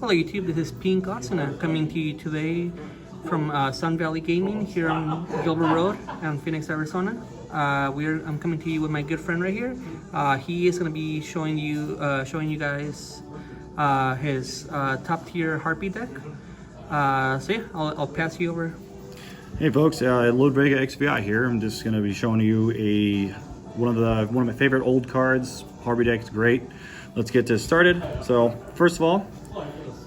Hello YouTube, this is Pink Asuna coming to you today from Sun Valley Gaming here on Gilbert Road in Phoenix, Arizona. I'm coming to you with my good friend right here. He is going to be showing you guys his top tier harpie deck. So yeah, I'll pass you over. Hey folks, Ludwig XVI here. I'm just going to be showing you one of my favorite old cards. Harpie deck is great. Let's get this started. So first of all,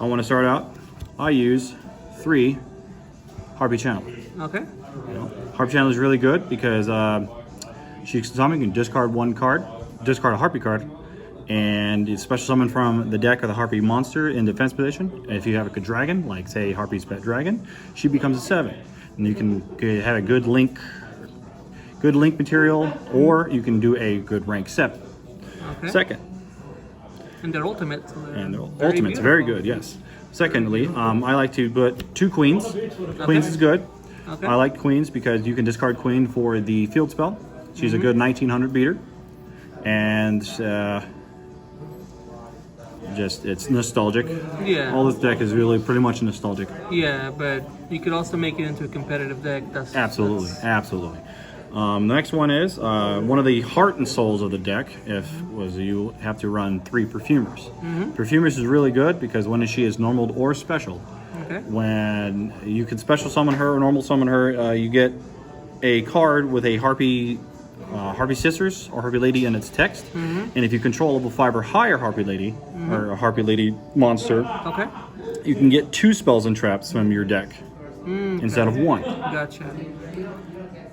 I want to start out. I use 3 harpie channels. Okay. Harpie channel is really good because she can discard one card, discard a harpie card, and it's special summon from the deck of the harpie monster in defense position. And if you have a good dragon, like say Harpie's Pet Dragon, she becomes a 7, and you can have a good link material, or you can do a good rank 7. Okay. Second. And their ultimates. And their ultimates, very good, yes. Secondly, I like to put 2 queens. Queens is good. Okay. I like queens because you can discard queen for the field spell. She's a good 1900 beater. And it's nostalgic. Yeah. All this deck is really pretty much nostalgic. Yeah, but you could also make it into a competitive deck. Absolutely. The next one is one of the heart and souls of the deck. You have to run 3 perfumers. Perfumers is really good because when she is normal or special, when you can special summon her or normal summon her, you get a card with a harpie sisters or harpie lady in its text. And if you control level 5 or higher harpie lady or a harpie lady monster, you can get 2 spells and traps from your deck instead of 1. Gotcha.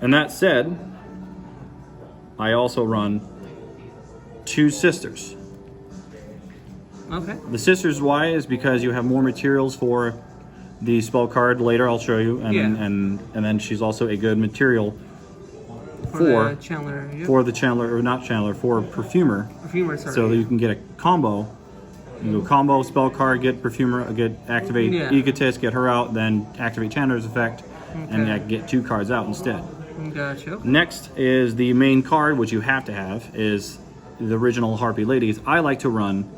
And that said, I also run 2 sisters. Okay. The sisters, why, is because you have more materials for the spell card later. I'll show you, and then she's also a good material for the Chandler. Yep. For the Chandler, or not Chandler, for perfumer. Perfumer, sorry. So that you can get a combo. You go combo spell card, get perfumer, get activate Egotist, get her out, then activate Chandler's effect, and get 2 cards out instead. Gotcha. Next is the main card, which you have to have, is the original Harpie Ladies. I like to run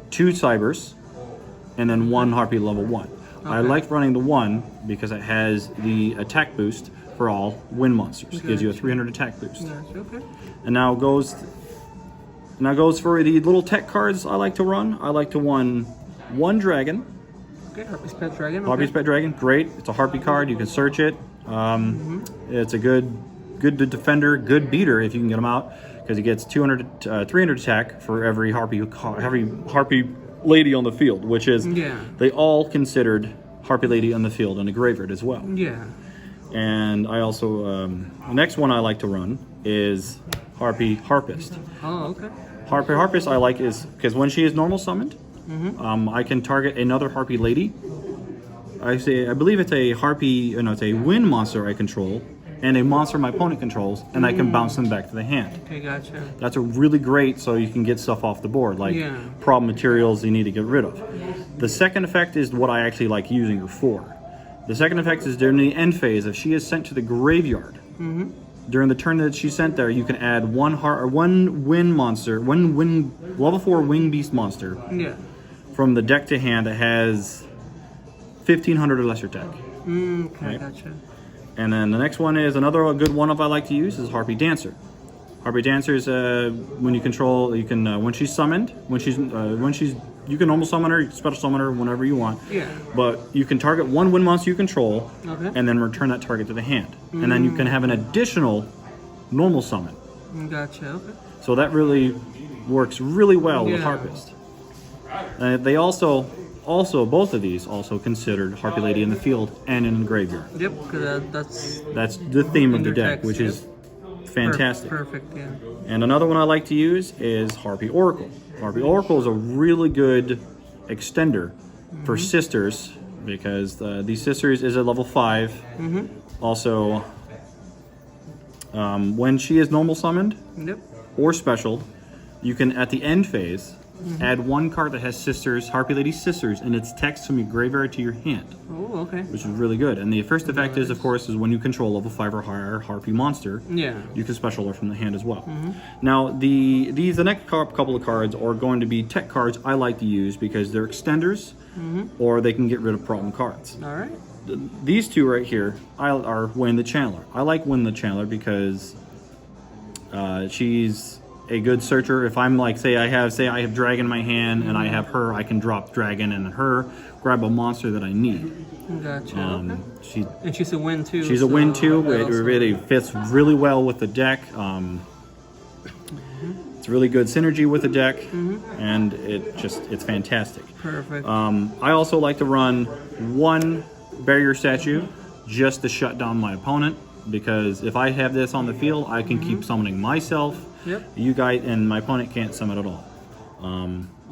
2 Cybers and then 1 Harpie level 1. I like running the 1 because it has the attack boost for all wind monsters. It gives you a 300 attack boost. Gotcha. Okay. And now goes for the little tech cards I like to run. I like to run 1 dragon. Okay, Harpie's Pet Dragon. Harpie's Pet Dragon, great. It's a Harpie card. You can search it. It's a good defender, good beater if you can get them out, because he gets 300 attack for every harpie lady on the field, which is they all considered harpie lady on the field in the graveyard as well. Yeah. And I also the next one I like to run is Harpie Harpist. Oh, okay. Harpie Harpist I like is because when she is normal summoned, I can target another harpie lady. I believe it's a harpie, it's a wind monster I control, and a monster my opponent controls, and I can bounce them back to the hand. Okay, gotcha. That's a really great, so you can get stuff off the board, like problem materials you need to get rid of. The second effect is what I actually like using her for. The second effect is during the end phase, if she is sent to the graveyard, during the turn that she's sent there, you can add one wind monster, level 4 wing beast monster from the deck to hand that has 1500 or lesser attack. Okay, gotcha. And then the next one is another good one I like to use is Harpie Dancer. Harpie Dancer is when you control, you can when she's summoned, you can normal summon her, special summon her whenever you want. Yeah. But you can target 1 wind monster you control, and then return that target to the hand, and then you can have an additional normal summon. Gotcha. Okay. So that really works really well with Harpist. They also both of these also considered Harpie Lady in the field and in the graveyard. Yep, because that's the theme of the deck, which is fantastic. Perfect, yeah. And another one I like to use is Harpie Oracle. Harpie Oracle is a really good extender for sisters because these sisters is at level 5. Also, when she is normal summoned or special, you can at the end phase add one card that has sisters, Harpy Lady sisters, and its text from your graveyard to your hand. Oh, okay. Which is really good. And the first effect is, of course, is when you control level 5 or higher Harpy monster. Yeah. You can special alert from the hand as well. Now, the next couple of cards are going to be tech cards I like to use because they're extenders, or they can get rid of problem cards. All right. These two right here are Win the Channeler. I like Win the Channeler because she's a good searcher. If I'm like, say I have dragon in my hand and I have her, I can drop dragon and her, grab a monster that I need. Gotcha. Okay. And she's a win too. She's a win too. It really fits really well with the deck. It's really good synergy with the deck, and it's fantastic. Perfect. I also like to run one barrier statue just to shut down my opponent, because if I have this on the field, I can keep summoning myself. Yep. You guys and my opponent can't summon at all.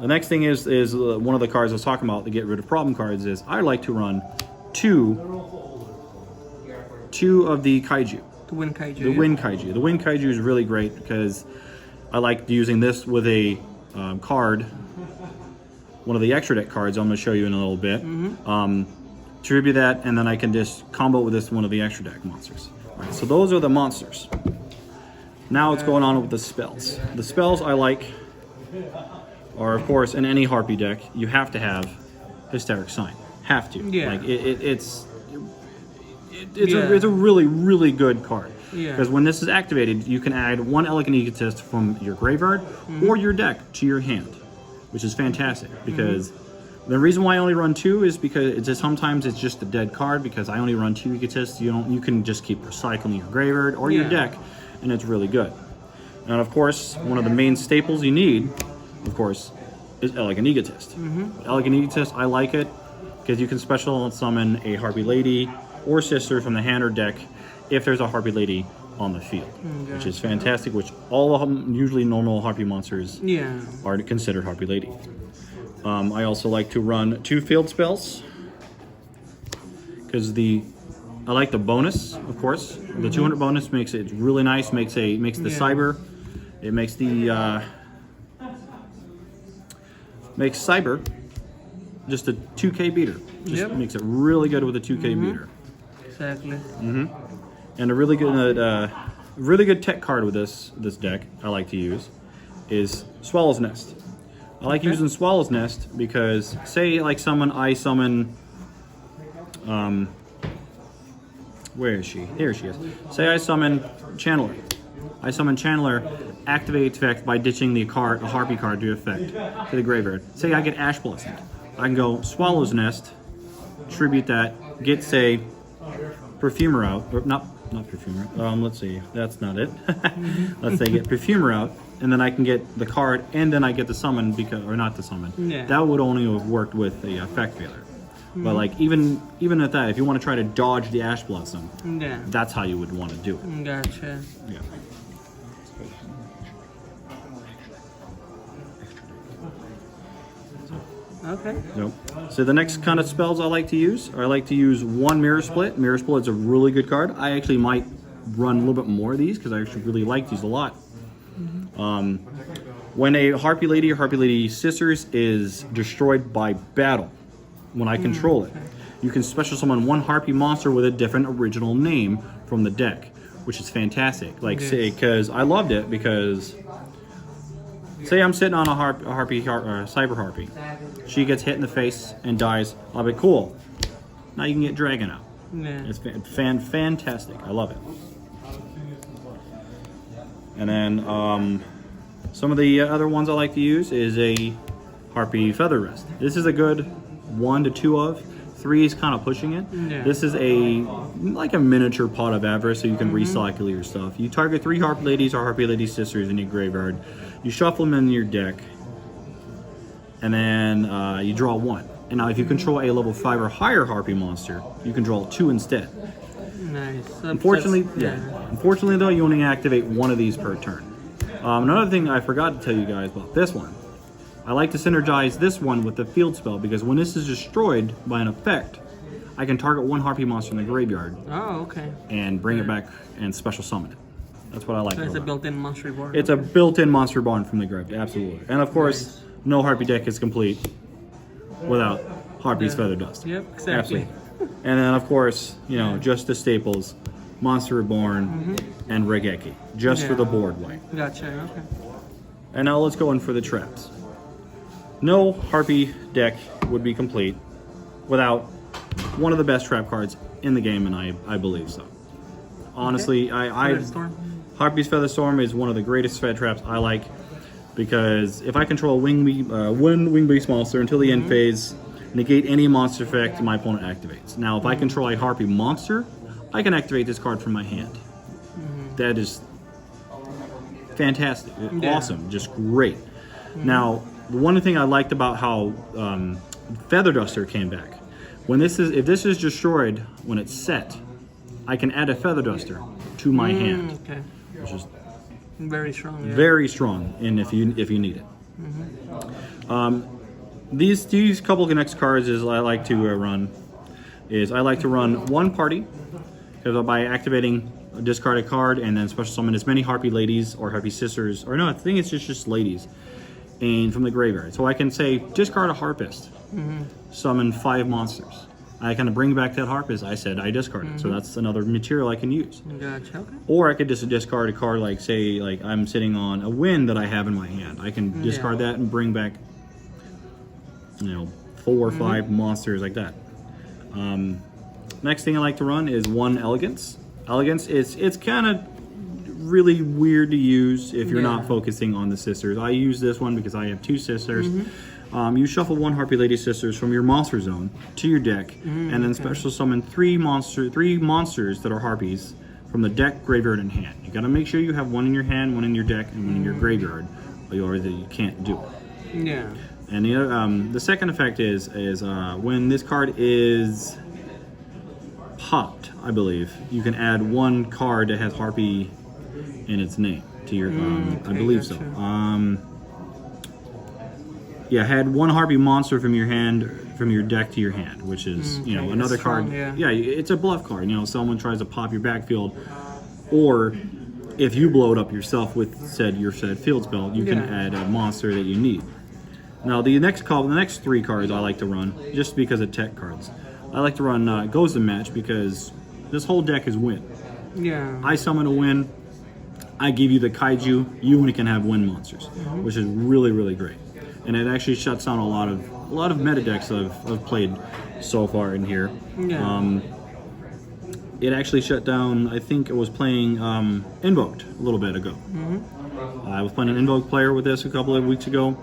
The next thing is one of the cards I was talking about to get rid of problem cards is I like to run two of the kaiju. The Wind Kaiju. The Wind Kaiju. The Wind Kaiju is really great because I like using this with a card, one of the extra deck cards I'm going to show you in a little bit. Tribute that, and then I can just combo with this one of the extra deck monsters. All right, so those are the monsters. Now what's going on with the spells. The spells I like are, of course, in any Harpy deck, you have to have Hysteric Sign. Have to. Yeah. Like it's a really, really good card. Yeah. Because when this is activated, you can add one Elegant Egotist from your graveyard or your deck to your hand, which is fantastic. Because the reason why I only run two is because sometimes it's just a dead card, because I only run two Egotists. You can just keep recycling your graveyard or your deck, and it's really good. And of course, one of the main staples you need, of course, is Elegant Egotist. Elegant Egotist, I like it because you can special summon a Harpy Lady or sister from the hand or deck if there's a Harpy Lady on the field, which is fantastic, which all of them, usually normal Harpy monsters are considered Harpy Lady. I also like to run two field spells because I like the bonus, of course. The 200 bonus makes it really nice, makes the cyber, it makes the makes cyber just a 2k beater. Just makes it really good with a 2k beater. Exactly. And a really good tech card with this deck I like to use is Swallow's Nest. I like using Swallow's Nest because, say, like I summon, where is she? Here she is. Say I summon Channeler. I summon Channeler, activate effect by ditching a Harpy card to effect to the graveyard. Say I get Ash Blossom. I can go Swallow's Nest, tribute that, get, say, Perfumer out, or not Perfumer. Let's see, that's not it. Let's say get Perfumer out, and then I can get the card, and then I get the summon or not the summon. That would only have worked with the effect failure. But like even at that, if you want to try to dodge the Ash Blossom, that's how you would want to do it. Gotcha. Yeah. Okay. Nope. So the next kind of spells I like to use one Mirror Split. Mirror Split is a really good card. I actually might run a little bit more of these because I actually really like these a lot. When a Harpy Lady or Harpy Lady Sisters is destroyed by battle, when I control it, you can special summon one Harpy monster with a different original name from the deck, which is fantastic. Like, say, because I loved it because, say I'm sitting on a Cyber Harpy. She gets hit in the face and dies. I'll be cool. Now you can get Dragon out. It's fantastic. I love it. And then some of the other ones I like to use is a Harpy Feather Rest. This is a good 1 to 2 of. 3 is kind of pushing it. This is like a miniature Pot of Avarice, so you can recycle your stuff. You target 3 Harpy Ladies or Harpy Lady Sisters in your graveyard. You shuffle them in your deck, and then you draw 1. And now if you control a level 5 or higher Harpy monster, you can draw 2 instead. Nice. Unfortunately, Unfortunately, though, you only activate 1 of these per turn. Another thing I forgot to tell you guys about this one. I like to synergize this one with the field spell because when this is destroyed by an effect, I can target 1 Harpy monster in the graveyard. Oh, okay. And bring it back and special summon it. That's what I like. So it's a built-in Monster Reborn. It's a built-in Monster Reborn from the graveyard, absolutely. And of course, no Harpie deck is complete without Harpie's Feather Dust. Yep, exactly. And then, of course, you know, just the staples, Monster Reborn and Regeki, just for the board wipe. Gotcha, okay. And now let's go in for the traps. No Harpie deck would be complete without one of the best trap cards in the game, and I believe so. Honestly, Featherstorm? Harpie's Featherstorm is one of the greatest Fed traps I like, because if I control one Wing Beast monster until the end phase, negate any monster effect my opponent activates. Now, if I control a Harpie monster, I can activate this card from my hand. That is fantastic, awesome, just great. Now, one thing I liked about how Feather Duster came back, if this is destroyed when it's set, I can add a Feather Duster to my hand, Okay. which is Very strong. Yeah. very strong, and if you need it. These couple of next cards is I like to run one party, because by activating a discarded card and then special summon as many Harpie ladies or Harpie sisters, or no, I think it's just ladies, and from the graveyard. So I can say discard a Harpist, summon 5 monsters. I kind of bring back that Harpist I said I discarded, so that's another material I can use. Gotcha, okay. Or I could just discard a card, like say, like I'm sitting on a Wind that I have in my hand. I can discard that and bring back, you know, 4 or 5 monsters like that. Next thing I like to run is one Elegance. Elegance it's kind of really weird to use if you're not focusing on the sisters. I use this one because I have 2 sisters. You shuffle 1 Harpie Lady Sisters from your monster zone to your deck, and then special summon 3 monsters that are Harpies from the deck, graveyard, and hand. You gotta make sure you have 1 in your hand, 1 in your deck, and 1 in your graveyard, or you can't do it. Yeah. And the second effect is when this card is popped, I believe, you can add 1 card that has Harpie in its name to your. I believe so. Yeah, had 1 Harpie monster from your deck to your hand, which is another strong, card. yeah. It's a bluff card. You know, someone tries to pop your backfield, or if you blow it up yourself with your said field spell, you can add a monster that you need. Now the next 3 cards I like to run, just because of tech cards. I like to run Goes the Match, because this whole deck is Wind. Yeah. I summon a Wind, I give you the Kaiju, you only can have Wind monsters, which is really, really great. And it actually shuts down a lot of meta decks I've played so far in here. Yeah. It actually shut down, I think it was playing Invoked a little bit ago. I was playing an Invoked player with this a couple of weeks ago,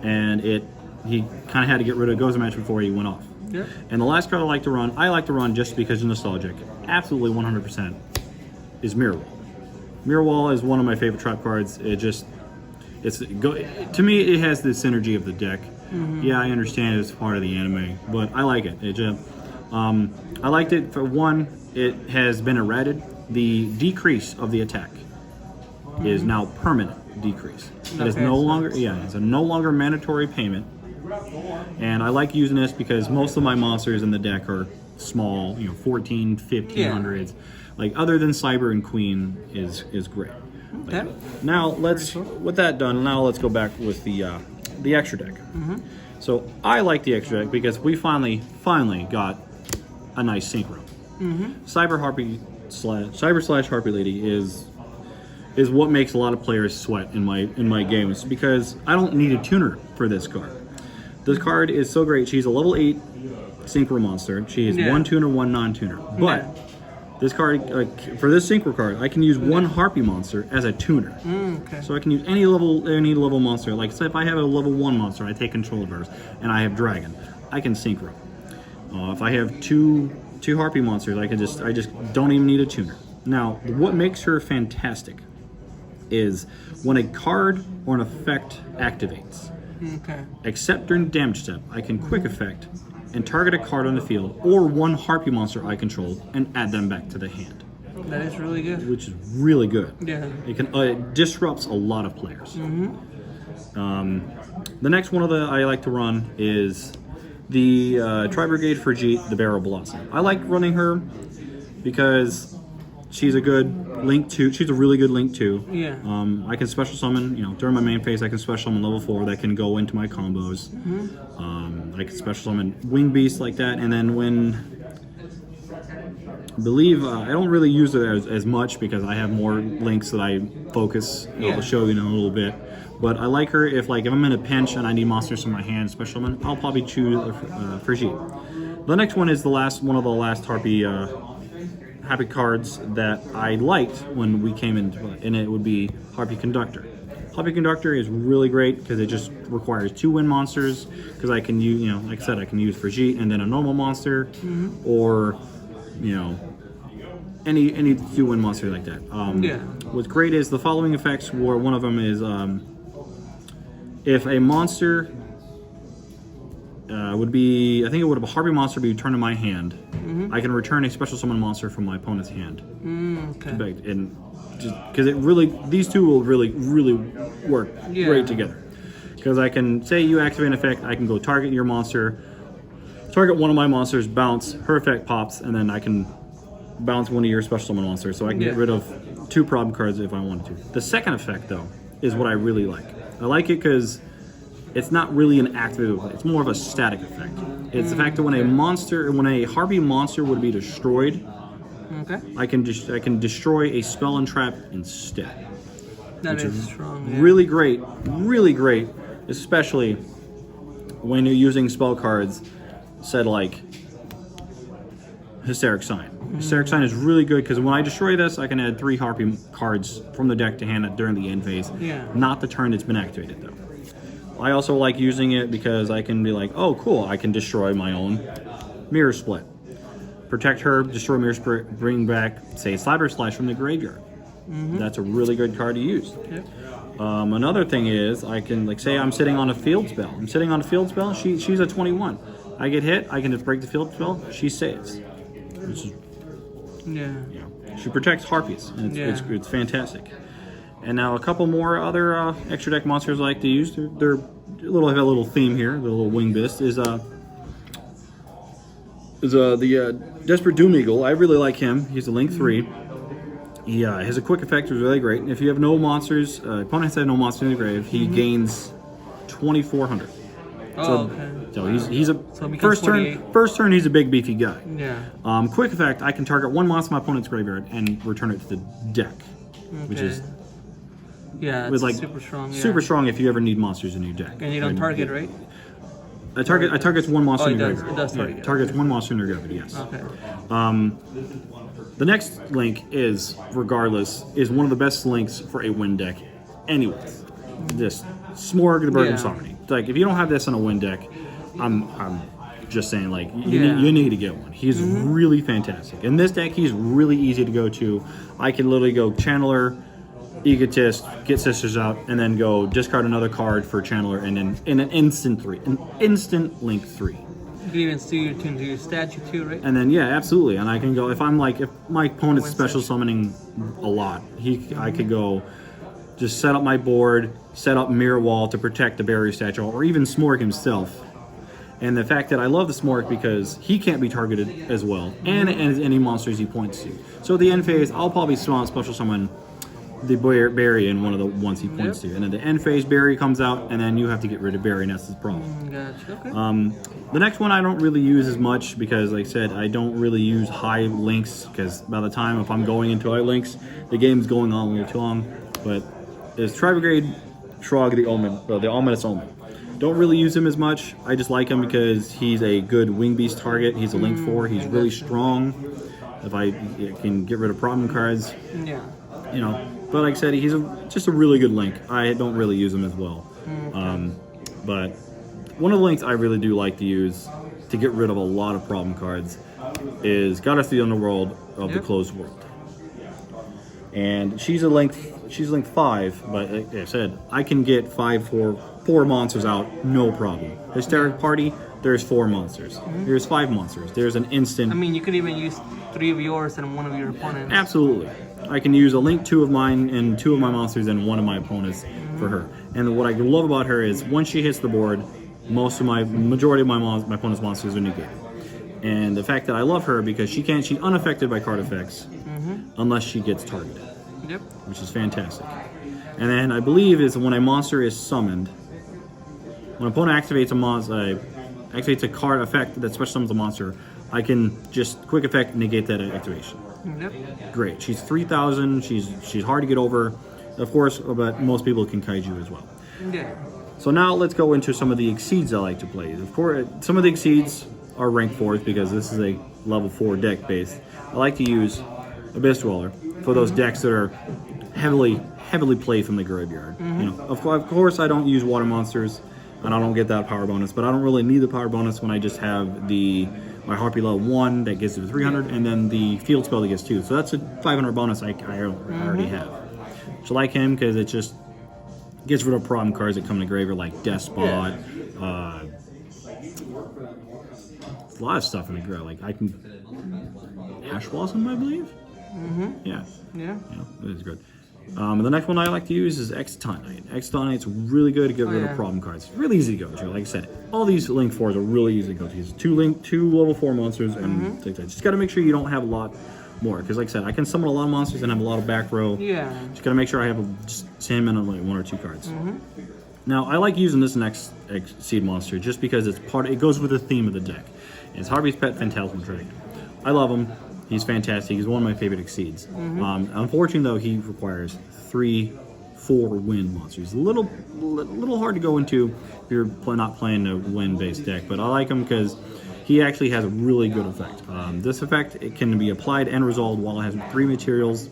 and he kind of had to get rid of Goes the Match before he went off. Yep. And the last card I like to run just because it's nostalgic, absolutely 100%, is Mirror Wall. Mirror Wall is one of my favorite trap cards. To me, it has the synergy of the deck. Yeah, I understand it's part of the anime, but I like it. I liked it for one. It has been errated. The decrease of the attack is now permanent decrease. It is no longer it's a no longer mandatory payment. And I like using this because most of my monsters in the deck are small, 14, 1500s. Like other than Cyber and Queen is great. Okay. Now with that done, now let's go back with the extra deck. So I like the extra deck because we finally got a nice synchro. Cyber slash Harpie Lady is what makes a lot of players sweat in my games, because I don't need a tuner for this card. This card is so great. She's a level 8 synchro monster. She is 1 tuner, 1 non-tuner. But this card, for this synchro card, I can use 1 Harpie monster as a tuner. Okay. So I can use any level monster. Like, say if I have a level 1 monster, I take control of hers, and I have Dragon, I can synchro. If I have two Harpie monsters, I just don't even need a tuner. Now, what makes her fantastic is when a card or an effect activates, except during the damage step, I can quick effect and target a card on the field or 1 Harpie monster I control and add them back to the hand. That is really good. Which is really good. Yeah. It disrupts a lot of players. The next one I like to run is the Tri-Brigade for Jeet, the Barrel Blossom. I like running her because she's a good link 2. She's a really good link 2. Yeah. I can special summon, during my main phase, I can special summon level 4 that can go into my combos. I can special summon wing beasts like that, and then when I believe I don't really use it as much because I have more links that I focus. I'll show you in a little bit. But I like her if I'm in a pinch and I need monsters from my hand special summon, I'll probably choose Frigide. The next one is one of the last Harpie cards that I liked when we came into it, and it would be Harpie Conductor. Harpie Conductor is really great because it just requires 2 wind monsters. Because I can use, like I said, I can use Frigide and then a normal monster, or any 2 wind monster like that. What's great is the following effects. Where one of them is if a monster would be, I think it would have a Harpie monster be returned to my hand. I can return a special summon monster from my opponent's hand. Okay. And just because these two will really work great together. Because I can say you activate an effect, I can go target your monster, target one of my monsters, bounce, her effect pops, and then I can bounce one of your special summon monsters. So I can get rid of 2 problem cards if I wanted to. The second effect though is what I really like. I like it because it's not really an activated effect. It's more of a static effect. It's the fact that when a Harpie monster would be destroyed, I can destroy a spell and trap instead. That is strong. Really great, especially when you're using spell cards said like Hysteric Sign. Hysteric Sign is really good because when I destroy this, I can add 3 Harpie cards from the deck to hand during the end phase. Not the turn it's been activated though. I also like using it because I can be like, oh cool, I can destroy my own Mirror Split. Protect her, destroy Mirror Split, bring back, say, Slider Slash from the graveyard. That's a really good card to use. Another thing is, I can, say I'm sitting on a field spell. She's a 21. I get hit, I can just break the field spell, she saves. Which is, she protects Harpies, and it's fantastic. And now a couple more other extra deck monsters I like to use. They're have a little theme here. The little wing beast is the Desperate Doom Eagle. I really like him. He's a link 3. He has a quick effect, which is really great. And if you have no monsters, opponents have no monster in the grave, he gains 2,400. So he's a first turn. He's a big beefy guy. Quick effect. I can target 1 monster in my opponent's graveyard and return it to the deck, which is. It's super strong. Super strong if you ever need monsters in your deck. And you don't target, right? It targets 1 monster in your graveyard. It does target. Targets 1 monster in your graveyard, yes. The next link is one of the best links for a win deck anyways. Just Smorg the Burden Summoning. Like, if you don't have this on a win deck, I'm just saying, you need to get one. He's really fantastic. In this deck, he's really easy to go to. I can literally go Channeler, Egotist, get Sisters out, and then go discard another card for Channeler, and then in an instant link 3. You can even see your turn to your statue too, right? And then absolutely. And I can go if my opponent's special summoning a lot, I could go just set up my board, set up Mirror Wall to protect the barrier statue, or even Smorg himself. And the fact that I love the Smorg because he can't be targeted as well, and any monsters he points to. So at the end phase, I'll probably special summon the Barry in one of the ones he points to, and then the end phase Barry comes out, and then you have to get rid of Barry, and that's the problem. Gotcha. Okay. The next one I don't really use as much because, like I said, I don't really use high links because by the time if I'm going into high links, the game's going on a little too long. But is Tri-Brigade Shrog the Ominous Omen. Don't really use him as much. I just like him because he's a good wing beast target. He's a link 4. He's really strong. If I can get rid of problem cards, But like I said, he's just a really good link. I don't really use him as well. But one of the links I really do like to use to get rid of a lot of problem cards is Goddess of the Underworld of the Closed World. And she's link 5, but like I said, I can get 4 monsters out, no problem. Hysteric Party, there's 4 monsters. There's 5 monsters. There's an instant. I mean, you could even use 3 of yours and 1 of your opponents. Absolutely. I can use a link 2 of mine and 2 of my monsters and 1 of my opponents for her. And what I love about her is once she hits the board, majority of my opponent's monsters are negated. And the fact that I love her because she's unaffected by card effects. unless she gets targeted, Yep. which is fantastic. And then I believe is when a monster is summoned, when an opponent activates a card effect that special summons a monster, I can just quick effect negate that activation. Yep. Great. She's 3,000. She's hard to get over, of course, but most people can kaiju as well. Yeah. So now let's go into some of the exceeds I like to play. Of course, some of the exceeds are rank 4s because this is a level 4 deck base. I like to use Abyss Dweller for those decks that are heavily played from the graveyard. You know, of course, I don't use water monsters, and I don't get that power bonus. But I don't really need the power bonus when I just have my harpie level 1 that gets to 300, and then the field spell that gets 2. So that's a 500 bonus I already have. So I like him because it just gets rid of problem cards that come in the graveyard like Despot. A lot of stuff in the graveyard. Like I can Ash Blossom, I believe. Yeah. Yeah. That is good. The next one I like to use is Exotonite. Exotonite's really good to get rid of problem cards. It's really easy to go to. Like I said, all these Link 4s are really easy to go to. It's two level 4 monsters, and things like that. Just got to make sure you don't have a lot more. Because like I said, I can summon a lot of monsters and have a lot of back row. Yeah. Just got to make sure I have just him and like 1 or 2 cards. Now, I like using this next Seed monster just because it goes with the theme of the deck. It's Harvey's Pet Phantasmal Dragon. I love him. He's fantastic. He's one of my favorite exceeds. Unfortunately, though, he requires 3-4 wind monsters. He's a little hard to go into if you're not playing a wind-based deck, but I like him because he actually has a really good effect. This effect, it can be applied and resolved while it has 3 materials.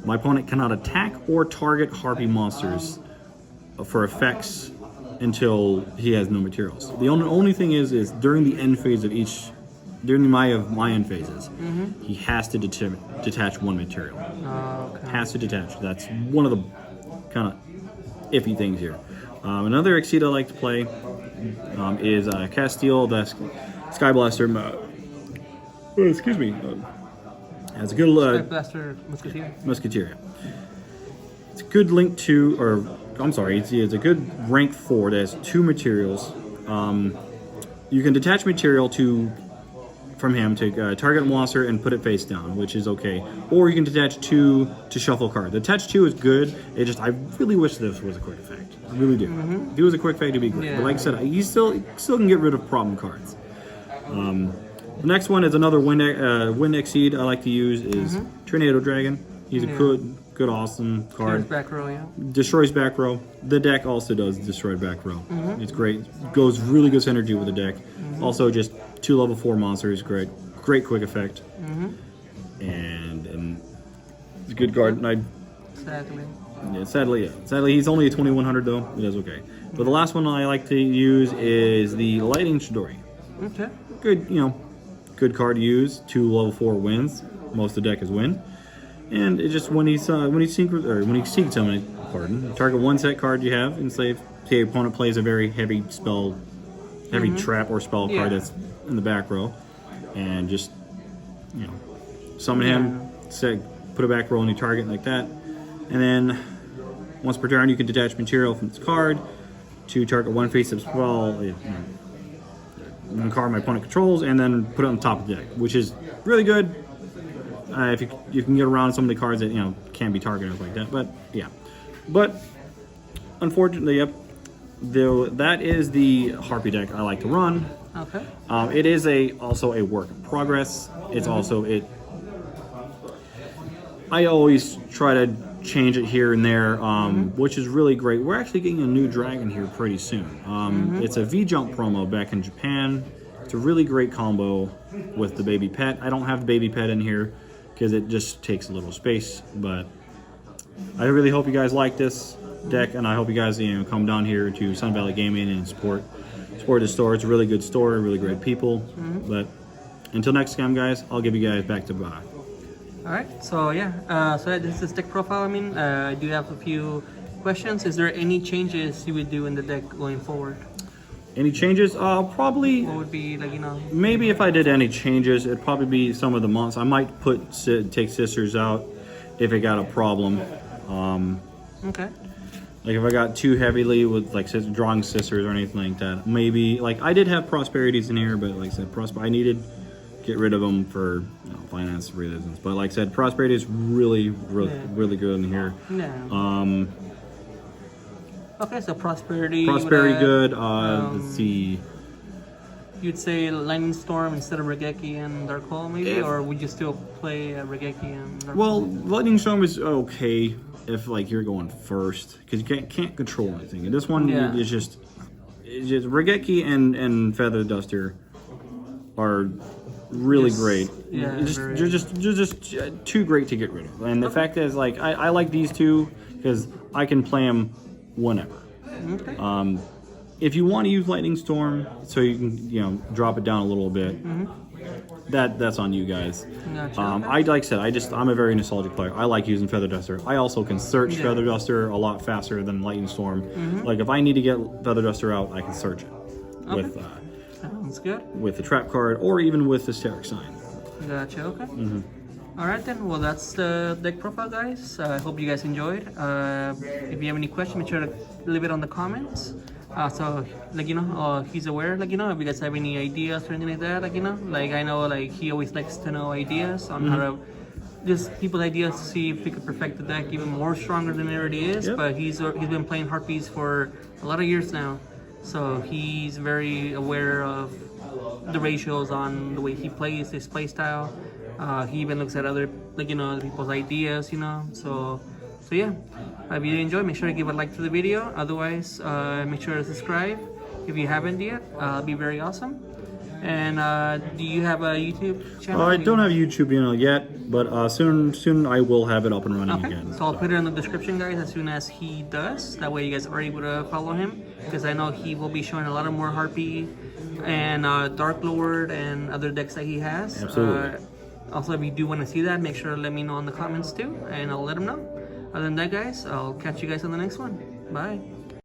My opponent cannot attack or target Harpy monsters for effects until he has no materials. The only thing is during the end phase of during my end phases, he has to detach 1 material. Okay. Has to detach. That's one of the kind of iffy things here. Another exceed I like to play is Castile, the Sky Blaster. Excuse me. Has a good Sky Blaster Musketeer. It's a good link to, or I'm sorry, it's a good rank 4 that has 2 materials. You can detach material from him to target a monster and put it face down, which is okay. Or you can detach 2 to shuffle cards. Detach 2 is good. I really wish this was a quick effect. I really do. If it was a quick effect, it'd be great. But like I said, you still can get rid of problem cards. The next one is another wind exceed I like to use is Tornado Dragon. He's a good, awesome card. Back row, yeah. Destroys back row. The deck also does destroy back row. It's great. Goes really good synergy with the deck. Also, just 2 level 4 monsters. Great quick effect. And it's a good card. Sadly, he's only a 2100 though. It is okay. But the last one I like to use is the Lightning Chidori. Okay. Good card to use. 2 level 4 wins. Most of the deck is win. And it just when he seeks summon, target 1 set card you have, and say your opponent plays a very heavy trap or spell card that's in the back row, and just summon him, put a back row on your target like that, and then once per turn you can detach material from this card to target 1 face-up spell, 1 card my opponent controls, and then put it on the top of the deck, which is really good. If you can get around some of the cards that can't be targeted like that, but unfortunately, that is the Harpy deck I like to run. Okay. It is also a work in progress. It's also I always try to change it here and there, which is really great. We're actually getting a new dragon here pretty soon. It's a V-Jump promo back in Japan. It's a really great combo with the baby pet. I don't have the baby pet in here because it just takes a little space, but I really hope you guys like this deck, and I hope you guys come down here to Sun Valley Gaming and support the store. It's a really good store, really great people. But until next time, guys, I'll give you guys back to Bye. All right. So this is deck profile. I do have a few questions. Is there any changes you would do in the deck going forward? Any changes? Probably. What would be Maybe if I did any changes, it'd probably be some of the monsters. I might take Sisters out if it got a problem. Okay. Like if I got too heavily with drawing Sisters or anything like that. Maybe I did have Prosperities in here, but like I said, I needed get rid of them for finance reasons. But like I said, Prosperity is really good in here. Yeah. Okay, so Prosperity. Prosperity good. Let's see. You'd say Lightning Storm instead of Regeki and Dark Hole, maybe, or would you still play Regeki and Dark Hole? Well, Lightning Storm is okay if like you're going first because you can't control anything. And this one is just Regeki and Feather Duster are really great. Yeah, they're just too great to get rid of. And the fact is, like, I like these two because I can play them whenever. Okay. If you want to use Lightning Storm, so you can drop it down a little bit, that's on you guys. Gotcha. I like I said, I'm a very nostalgic player. I like using Feather Duster. I also can search Feather Duster a lot faster than Lightning Storm. Like if I need to get Feather Duster out, I can search it with sounds good. with the trap card or even with the Hysteric Sign. Gotcha. Okay. All right then. Well, that's the deck profile, guys. I hope you guys enjoyed. If you have any questions, make sure to leave it on the comments. So he's aware, if you guys have any ideas or anything like that, like I know, like he always likes to know ideas on how to, just people's ideas to see if we could perfect the deck even more stronger than it already is. But he's been playing Harpies for a lot of years now, so he's very aware of the ratios on the way he plays, his play style. He even looks at other other people's ideas, So yeah, if you enjoyed, make sure to give a like to the video. Otherwise, make sure to subscribe if you haven't yet. It'll be very awesome. And do you have a YouTube channel? I don't have a YouTube channel yet, but soon I will have it up and running again. So I'll put it in the description, guys, as soon as he does. That way you guys are able to follow him, because I know he will be showing a lot of more Harpie and Dark Lord and other decks that he has. Absolutely. Also, if you do want to see that, make sure to let me know in the comments too, and I'll let him know. Other than that, guys, I'll catch you guys on the next one. Bye.